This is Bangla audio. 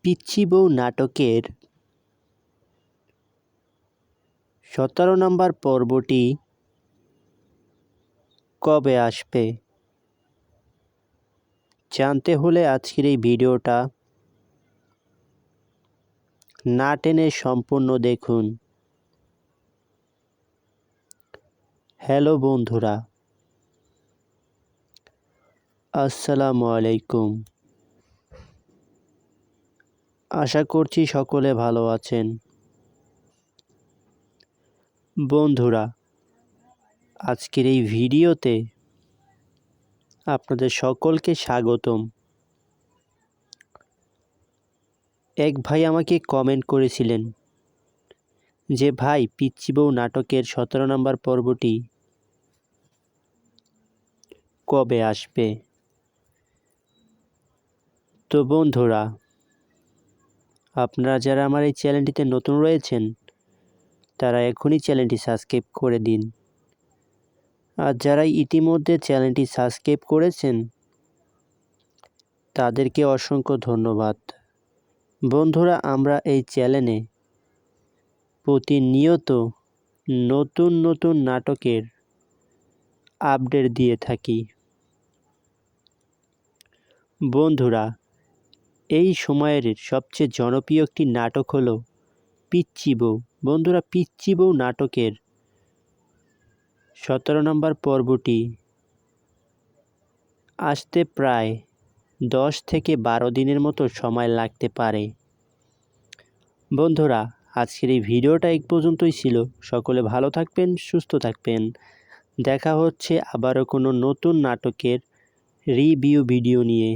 পিচ্চি বউ নাটকের ১৭ নম্বর পর্বটি কবে আসবে জানতে হলে আজকের এই ভিডিওটা না টেনে সম্পূর্ণ দেখুন। হ্যালো বন্ধুরা, আসসালামু আলাইকুম। আশা করছি সকলে ভালো আছেন। বন্ধুরা, আজকের এই ভিডিওতে আপনাদের সকলকে স্বাগতম। এক ভাই আমাকে কমেন্ট করেছিলেন যে ভাই, পিচ্চি বউ নাটকের ১৭ নম্বর পর্বটি কবে আসবে। তো বন্ধুরা, আপনারা যারা আমার এই চ্যানেলটিতে নতুন রয়েছেন তারা এখনই চ্যানেলটি সাবস্ক্রাইব করে দিন, আর যারা ইতিমধ্যে চ্যানেলটি সাবস্ক্রাইব করেছেন তাদেরকে অসংখ্য ধন্যবাদ। বন্ধুরা, আমরা এই চ্যানেলে প্রতিনিয়ত নতুন নতুন নাটকের আপডেট দিয়ে থাকি। বন্ধুরা, এই সময়ের সবচেয়ে জনপ্রিয় একটি নাটক হলো পিচ্চি বউ। বন্ধুরা, পিচ্চি বউ নাটকের ১৭ নম্বর পর্বটি আসতে প্রায় ১০ থেকে ১২ দিনের মতো সময় লাগতে পারে। বন্ধুরা, আজকের এই ভিডিওটা এই পর্যন্তই ছিল। সকলে ভালো থাকবেন, সুস্থ থাকবেন। দেখা হচ্ছে আবারও কোনো নতুন নাটকের রিভিউ ভিডিও নিয়ে।